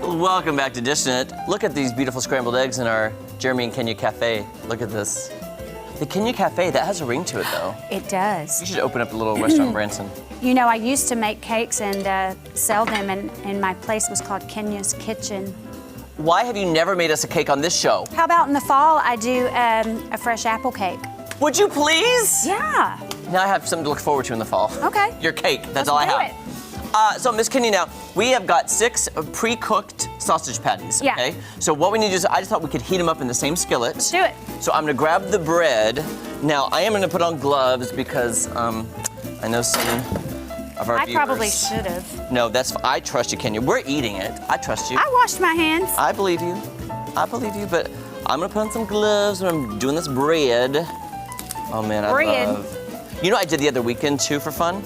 Welcome back to Dishin. Look at these beautiful scrambled eggs in our Jeremy and Kenya Cafe. Look at this. The Kenya Cafe, that has a ring to it though. It does. You should open up a little restaurant in Branson. You know, I used to make cakes and sell them, and my place was called Kenya's Kitchen. Why have you never made us a cake on this show? How about in the fall, I do a fresh apple cake? Would you please? Yeah. Now I have something to look forward to in the fall. Okay. Your cake, that's Let's all I do have. So Miss Kenya, now, we have got 6 pre-cooked sausage patties, Yeah. okay? So what we need to do is, I just thought we could heat them up in the same skillet. Do it. So I'm gonna grab the bread. Now, I am gonna put on gloves because I know some of our viewers. I probably should have. No, I trust you, Kenya. We're eating it. I trust you. I washed my hands. I believe you. I believe you, but I'm gonna put on some gloves when I'm doing this bread. Oh man, Bread. I love. You know what I did the other weekend too for fun?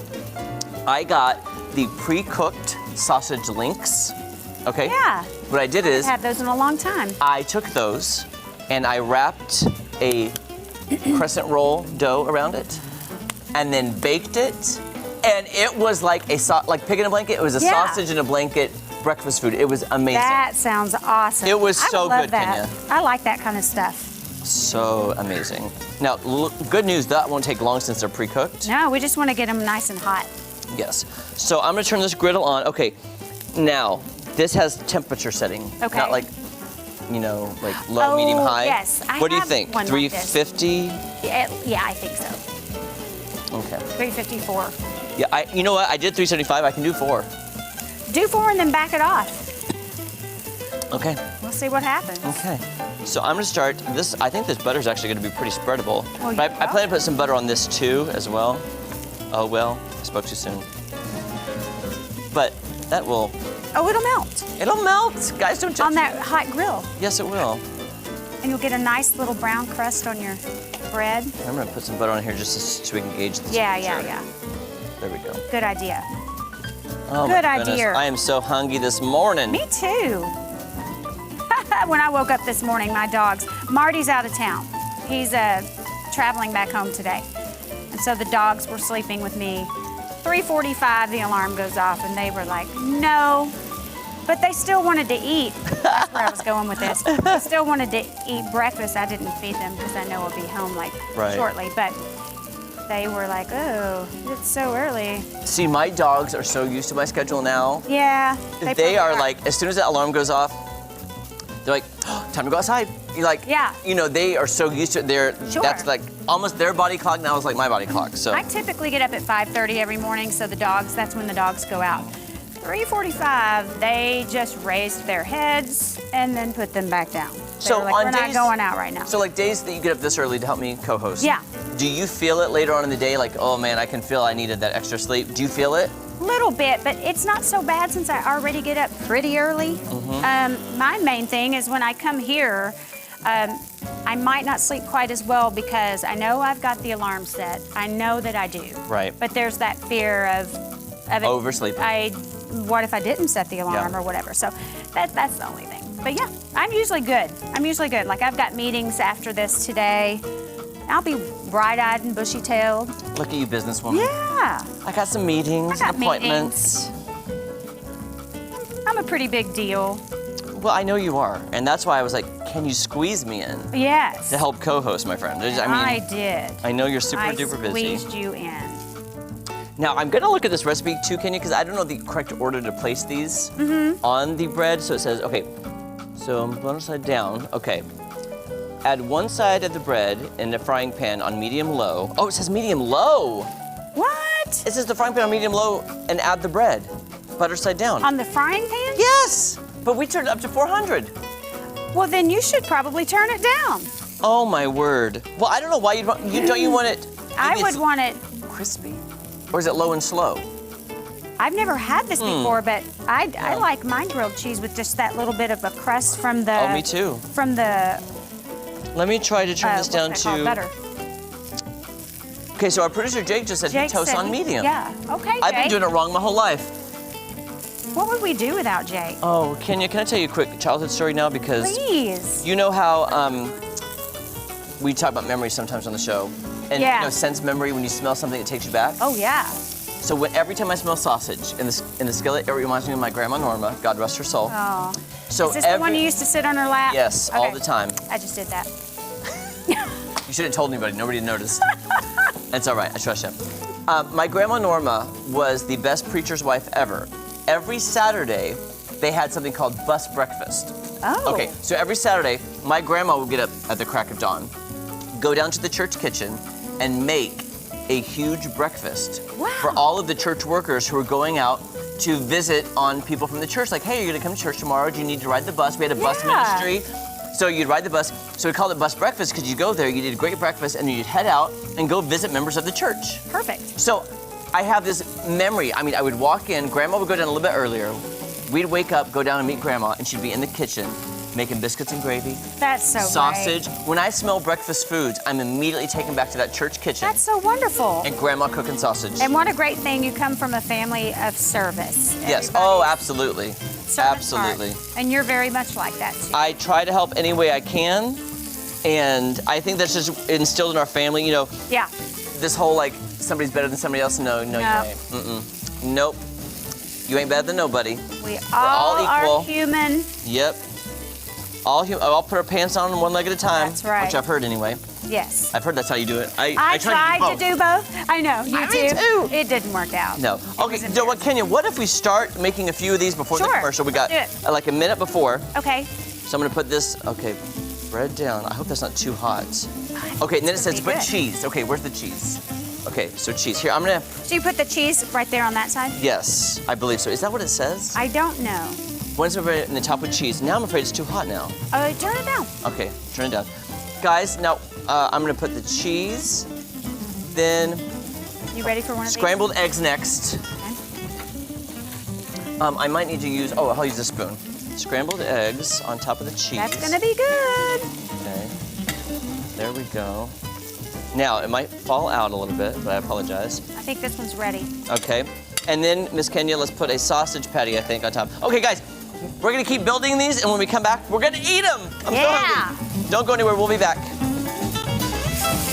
I got the pre-cooked sausage links, okay? Yeah. What I did is, I've had those in a long time. I took those and I wrapped a crescent roll dough around it and then baked it. And it was like like pig in a blanket. It was a Yeah. sausage in a blanket breakfast food. It was amazing. That sounds awesome. It was I so love good, that. Kenya. I like that kind of stuff. So amazing. Now, good news, that won't take long since they're pre-cooked. No, we just want to get them nice and hot. Yes. So I'm gonna turn this griddle on. Okay, now, this has temperature setting. Okay. Not like, you know, like low, medium, high. Yes. What do you have think? one like this. 350? Yeah, I think so. Okay. 354. Yeah, you know what? I did 375. I can do 4. Do 4 and then back it off. Okay. We'll see what happens. Okay. So I'm gonna start this. I think this butter is actually gonna be pretty spreadable. Oh, But I plan to put some butter on this too, as well. Oh well, I spoke too soon. But that will. Oh, it'll melt It'll melt. Guys, don't judge. on that hot grill. Yes, it will. And you'll get a nice little brown crust on your bread. I'm gonna put some butter on here just so we can gauge this. Yeah. There we go. Good idea. Oh Good my goodness. idea. I am so hungry this morning. Me too. When I woke up this morning, my dogs, Marty's out of town. He's traveling back home today. And so the dogs were sleeping with me. 3:45, the alarm goes off, and they were like, no. But they still wanted to eat. That's where I was going with this. They still wanted to eat breakfast. I didn't feed them because I know I'll be home shortly. But they were like, oh, it's so early. See, my dogs are so used to my schedule now. Yeah. They are like, as soon as that alarm goes off, they're like, oh, time to go outside. You're like, Yeah. You know, they are so used to it. Sure. That's like almost their body clock now is like my body clock. So I typically get up at 5:30 every morning, so that's when the dogs go out. 3:45, they just raised their heads and then put them back down. They were like, we're not going out right now. So like days that you get up this early to help me co-host. Yeah. Do you feel it later on in the day? Like, oh man, I can feel I needed that extra sleep. Do you feel it? Little bit, but it's not so bad since I already get up pretty early. My main thing is when I come here, I might not sleep quite as well because I know I've got the alarm set. I know that I do. Right. But there's that fear of it. Oversleeping. What if I didn't set the alarm or whatever? So that's the only thing. But yeah, I'm usually good. Like I've got meetings after this today. I'll be bright-eyed and bushy-tailed. Look at you, businesswoman. Yeah. I got some meetings and appointments. I'm a pretty big deal. Well, I know you are, and that's why I was like, can you squeeze me in Yes. to help co-host, my friend? I did. I know you're super duper busy. I squeezed you in. Now, I'm gonna look at this recipe too, Kenya, because I don't know the correct order to place these on the bread. So it says, okay, so I'm going upside down. Okay. Add one side of the bread in the frying pan on medium-low. Oh, it says medium-low. What? It says the frying pan on medium-low and add the bread. Butter side down. On the frying pan? Yes, but we turned it up to 400. Well, then you should probably turn it down. Oh my word. Well, I don't know why you'd want, don't you want it? I would want it Crispy? Or is it low and slow? I've never had this before, but I like my grilled cheese with just that little bit of a crust from the... Oh, me too. From the... Let me try to turn this down what's that called? to... Butter. Okay, so our producer Jake just said he toasts on medium. Yeah, okay, Jake. I've been doing it wrong my whole life. What would we do without Jake? Oh, Kenya, can I tell you a quick childhood story now? Because Please. you know how we talk about memories sometimes on the show. And you know, sense memory, when you smell something, it takes you back. Oh, yeah. So every time I smell sausage in the skillet, it reminds me of my grandma Norma, God rest her soul. Oh. So Is this the one you used to sit on her lap? Yes, all the time. I just did that. You should have told anybody. Nobody noticed. It's all right. I trust you. My grandma Norma was the best preacher's wife ever. Every Saturday, they had something called bus breakfast. Oh. Okay, so every Saturday, my grandma would get up at the crack of dawn, go down to the church kitchen, and make a huge breakfast for all of the church workers who were going out to visit on people from the church. Like, hey, you're gonna come to church tomorrow. Do you need to ride the bus? We had a bus ministry. So you'd ride the bus. So we called it bus breakfast because you go there, you did a great breakfast, and then you'd head out and go visit members of the church. Perfect. So I have this memory. I mean, I would walk in, Grandma would go down a little bit earlier. We'd wake up, go down and meet Grandma, and she'd be in the kitchen making biscuits and gravy. That's so sausage. great. When I smell breakfast foods, I'm immediately taken back to that church kitchen. That's so wonderful. And Grandma cooking sausage. And what a great thing, you come from a family of service. Yes, Everybody's oh, absolutely. servant Absolutely. heart. And you're very much like that too. I try to help any way I can, and I think that's just instilled in our family. You know, Yeah. this whole like, somebody's better than somebody else. No, you ain't. Mm-mm. Nope. You ain't better than nobody. We all all are equal. human. Yep. All put our pants on one leg at a time. That's right. Which I've heard anyway. Yes. I've heard that's how you do it. I tried to do both. I know, you Me too. too. It didn't work out. No. Okay, so what, Kenya, what if we start making a few of these before the Sure. commercial? We got Let's do like a minute before. Okay. So I'm gonna put this, okay, bread down. I hope that's not too hot. Okay, and then it says be put good. cheese. Okay, where's the cheese? Okay, so cheese. Here, I'm gonna, So you put the cheese right there on that side? yes, I believe so. Is that what it says? I don't know. One's over in the top with cheese. Now I'm afraid it's too hot now. Turn it down. Okay, turn it down. Guys, now I'm gonna put the cheese, then You ready for one of scrambled eggs next. these? I might need to use, I'll use a spoon. Scrambled eggs on top of the cheese. That's gonna be good. Okay, there we go. Now, it might fall out a little bit, but I apologize. I think this one's ready. Okay, and then, Miss Kenya, let's put a sausage patty, I think, on top. Okay, guys, we're gonna keep building these, and when we come back, we're gonna eat them. I'm so hungry. Don't go anywhere, we'll be back.